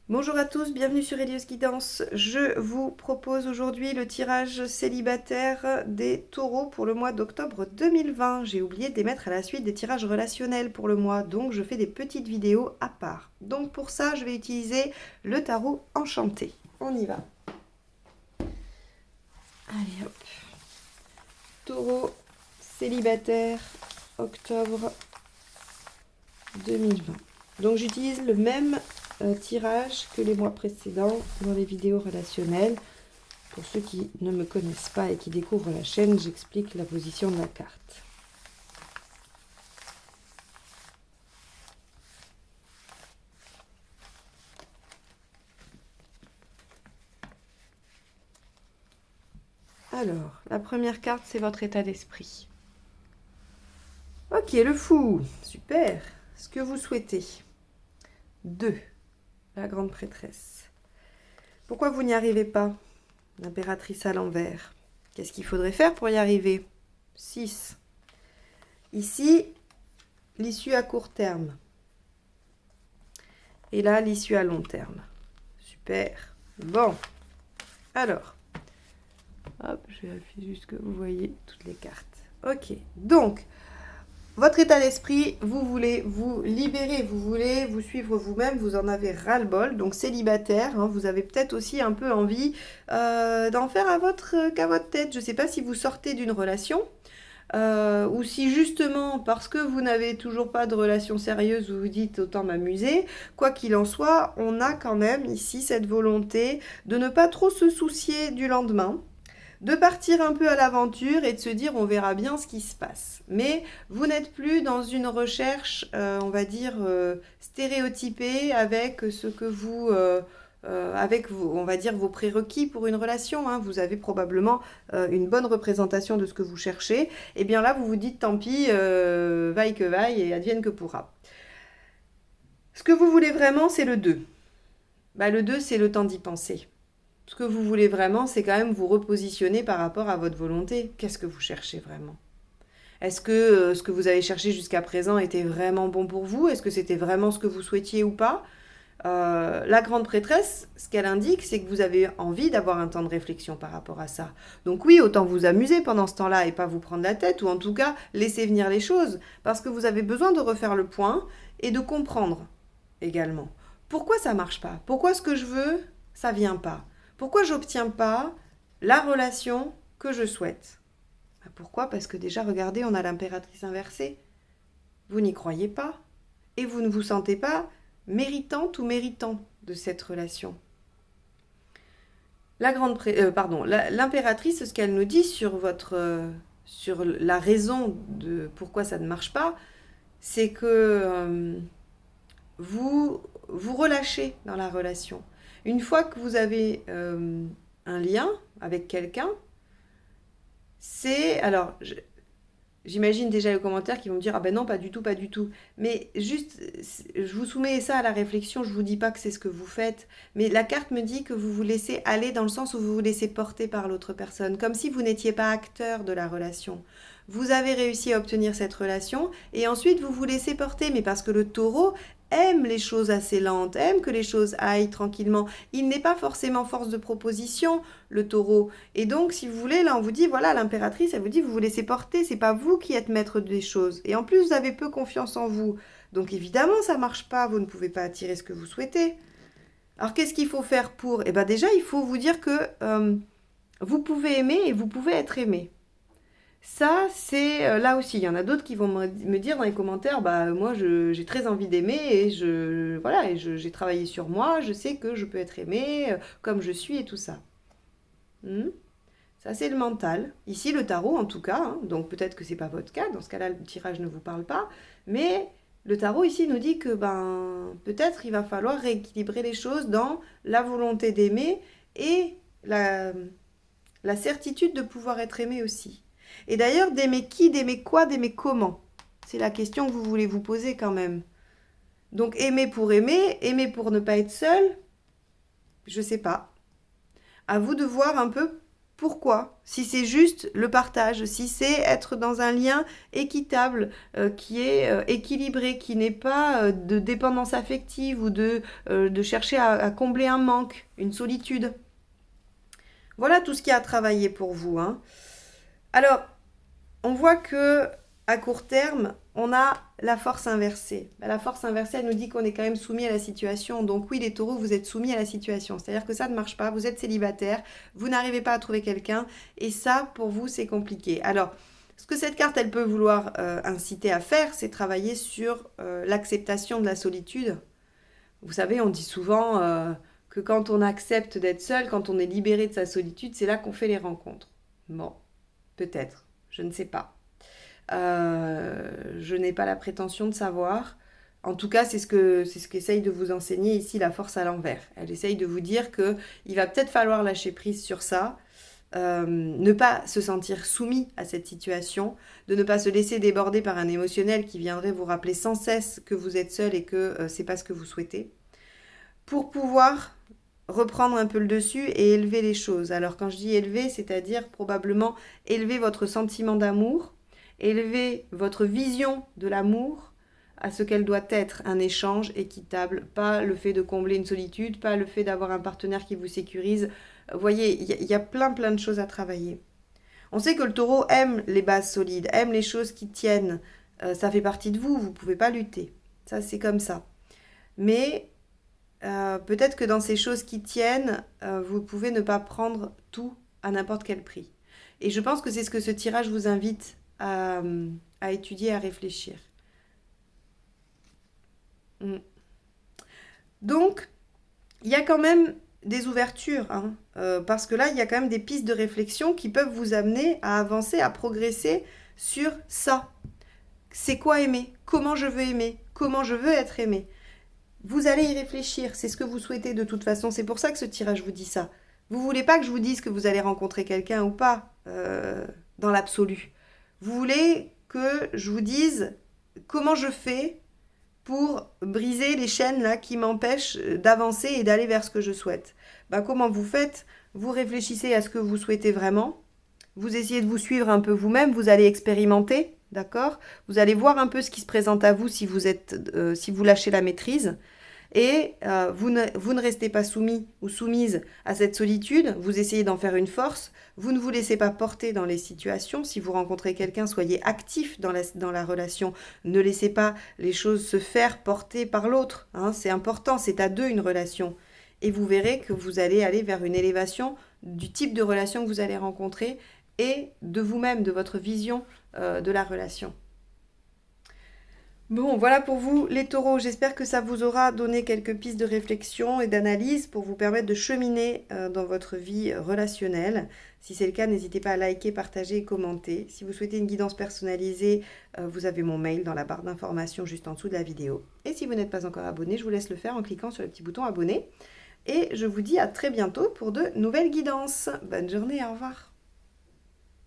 Bonjour à tous, bienvenue sur Elios Guidance. Je vous propose aujourd'hui le tirage célibataire des taureaux pour le mois d'octobre 2020. J'ai oublié de les mettre à la suite des tirages relationnels pour le mois, donc je fais des petites vidéos à part. Donc pour ça, je vais utiliser le tarot enchanté. On y va. Allez hop. Taureau célibataire, octobre 2020. Donc j'utilise le même tirage que les mois précédents dans les vidéos relationnelles. Pour ceux qui ne me connaissent pas et qui découvrent la chaîne, j'explique la position de la carte. Alors, la première carte, c'est votre état d'esprit. Ok, le fou, super. Ce que vous souhaitez. 2, la grande prêtresse. Pourquoi vous n'y arrivez pas? L'impératrice à l'envers. Qu'est-ce qu'il faudrait faire pour y arriver? 6. Ici, l'issue à court terme. Et là, l'issue à long terme. Super. Bon. Alors, hop, je vérifie juste que vous voyez toutes les cartes. Ok. Donc, votre état d'esprit, vous voulez vous libérer, vous voulez vous suivre vous-même, vous en avez ras-le-bol. Donc, célibataire, hein, vous avez peut-être aussi un peu envie d'en faire qu'à votre tête. Je ne sais pas si vous sortez d'une relation. Ou si justement, parce que vous n'avez toujours pas de relation sérieuse, vous vous dites autant m'amuser, quoi qu'il en soit, on a quand même ici cette volonté de ne pas trop se soucier du lendemain, de partir un peu à l'aventure et de se dire on verra bien ce qui se passe. Mais vous n'êtes plus dans une recherche, on va dire, stéréotypée avec ce que vous... avec on va dire vos prérequis pour une relation, hein. Vous avez probablement une bonne représentation de ce que vous cherchez, et bien là vous vous dites tant pis, vaille que vaille et advienne que pourra. Ce que vous voulez vraiment, c'est le 2. Le 2, c'est le temps d'y penser. Ce que vous voulez vraiment, c'est quand même vous repositionner par rapport à votre volonté. Qu'est-ce que vous cherchez vraiment? Est-ce que ce que vous avez cherché jusqu'à présent était vraiment bon pour vous? Est-ce que c'était vraiment ce que vous souhaitiez ou pas? La grande prêtresse, ce qu'elle indique, c'est que vous avez envie d'avoir un temps de réflexion par rapport à ça. Donc oui, autant vous amuser pendant ce temps-là et pas vous prendre la tête, ou en tout cas laisser venir les choses, parce que vous avez besoin de refaire le point et de comprendre également. Pourquoi ça marche pas? Pourquoi ce que je veux, ça vient pas? Pourquoi j'obtiens pas la relation que je souhaite? Pourquoi? Parce que déjà, regardez, on a l'impératrice inversée. Vous n'y croyez pas et vous ne vous sentez pas méritante ou méritant de cette relation. L'impératrice, ce qu'elle nous dit sur sur la raison de pourquoi ça ne marche pas, c'est que vous relâchez dans la relation. Une fois que vous avez un lien avec quelqu'un, alors, j'imagine déjà les commentaires qui vont me dire ah ben non, pas du tout, pas du tout. Mais juste, je vous soumets ça à la réflexion. Je vous dis pas que c'est ce que vous faites, mais la carte me dit que vous vous laissez aller dans le sens où vous vous laissez porter par l'autre personne, comme si vous n'étiez pas acteur de la relation. Vous avez réussi à obtenir cette relation et ensuite vous vous laissez porter, mais parce que le taureau aime les choses assez lentes, aime que les choses aillent tranquillement. Il n'est pas forcément force de proposition, le taureau. Et donc, si vous voulez, là, on vous dit, voilà, l'impératrice, elle vous dit, vous vous laissez porter, c'est pas vous qui êtes maître des choses. Et en plus, vous avez peu confiance en vous. Donc, évidemment, ça marche pas, vous ne pouvez pas attirer ce que vous souhaitez. Alors, qu'est-ce qu'il faut faire pour? Eh bien, déjà, il faut vous dire que vous pouvez aimer et vous pouvez être aimé. Ça, c'est là aussi. Il y en a d'autres qui vont me dire dans les commentaires, bah moi j'ai très envie d'aimer et j'ai travaillé sur moi, je sais que je peux être aimé comme je suis et tout ça. Ça c'est le mental. Ici le tarot en tout cas, hein, donc peut-être que c'est pas votre cas, dans ce cas-là le tirage ne vous parle pas, mais le tarot ici nous dit que peut-être il va falloir rééquilibrer les choses dans la volonté d'aimer et la certitude de pouvoir être aimé aussi. Et d'ailleurs, d'aimer qui, d'aimer quoi, d'aimer comment? C'est la question que vous voulez vous poser quand même. Donc aimer pour ne pas être seul, je sais pas. À vous de voir un peu Pourquoi? Si c'est juste le partage, si c'est être dans un lien équitable, qui est équilibré, qui n'est pas de dépendance affective ou de chercher à combler un manque, une solitude. Voilà tout ce qui a à travailler pour vous, hein. Alors, on voit que à court terme, on a la force inversée. La force inversée, elle nous dit qu'on est quand même soumis à la situation. Donc oui, les taureaux, vous êtes soumis à la situation. C'est-à-dire que ça ne marche pas, vous êtes célibataire, vous n'arrivez pas à trouver quelqu'un, et ça, pour vous, c'est compliqué. Alors, ce que cette carte, elle peut vouloir inciter à faire, c'est travailler sur l'acceptation de la solitude. Vous savez, on dit souvent que quand on accepte d'être seul, quand on est libéré de sa solitude, c'est là qu'on fait les rencontres. Bon, peut-être, je ne sais pas. Je n'ai pas la prétention de savoir. En tout cas, c'est ce qu'essaye de vous enseigner ici la force à l'envers. Elle essaye de vous dire qu'il va peut-être falloir lâcher prise sur ça, ne pas se sentir soumis à cette situation, de ne pas se laisser déborder par un émotionnel qui viendrait vous rappeler sans cesse que vous êtes seul et que c'est pas ce que vous souhaitez, pour pouvoir reprendre un peu le dessus et élever les choses. Alors quand je dis élever, c'est-à-dire probablement élever votre sentiment d'amour, élever votre vision de l'amour à ce qu'elle doit être, un échange équitable, pas le fait de combler une solitude, pas le fait d'avoir un partenaire qui vous sécurise. Vous voyez, il y a plein de choses à travailler. On sait que le taureau aime les bases solides, aime les choses qui tiennent. Ça fait partie de vous, vous ne pouvez pas lutter. Ça, c'est comme ça. Mais peut-être que dans ces choses qui tiennent, vous pouvez ne pas prendre tout à n'importe quel prix. Et je pense que c'est ce que ce tirage vous invite à étudier, à réfléchir. Donc, il y a quand même des ouvertures, hein, parce que là, il y a quand même des pistes de réflexion qui peuvent vous amener à avancer, à progresser sur ça. C'est quoi aimer? Comment je veux aimer? Comment je veux être aimé? Vous allez y réfléchir, c'est ce que vous souhaitez de toute façon, c'est pour ça que ce tirage vous dit ça. Vous voulez pas que je vous dise que vous allez rencontrer quelqu'un ou pas, dans l'absolu. Vous voulez que je vous dise comment je fais pour briser les chaînes là qui m'empêchent d'avancer et d'aller vers ce que je souhaite. Comment vous faites? Vous réfléchissez à ce que vous souhaitez vraiment. Vous essayez de vous suivre un peu vous-même. Vous allez expérimenter, d'accord? Vous allez voir un peu ce qui se présente à vous si vous lâchez la maîtrise. Et vous ne restez pas soumis ou soumise à cette solitude, vous essayez d'en faire une force, vous ne vous laissez pas porter dans les situations, si vous rencontrez quelqu'un, soyez actif dans la relation, ne laissez pas les choses se faire porter par l'autre, hein, c'est important, c'est à deux une relation. Et vous verrez que vous allez aller vers une élévation du type de relation que vous allez rencontrer et de vous-même, de votre vision de la relation. Bon, voilà pour vous les taureaux. J'espère que ça vous aura donné quelques pistes de réflexion et d'analyse pour vous permettre de cheminer dans votre vie relationnelle. Si c'est le cas, n'hésitez pas à liker, partager et commenter. Si vous souhaitez une guidance personnalisée, vous avez mon mail dans la barre d'information juste en dessous de la vidéo. Et si vous n'êtes pas encore abonné, je vous laisse le faire en cliquant sur le petit bouton abonner. Et je vous dis à très bientôt pour de nouvelles guidances. Bonne journée, au revoir.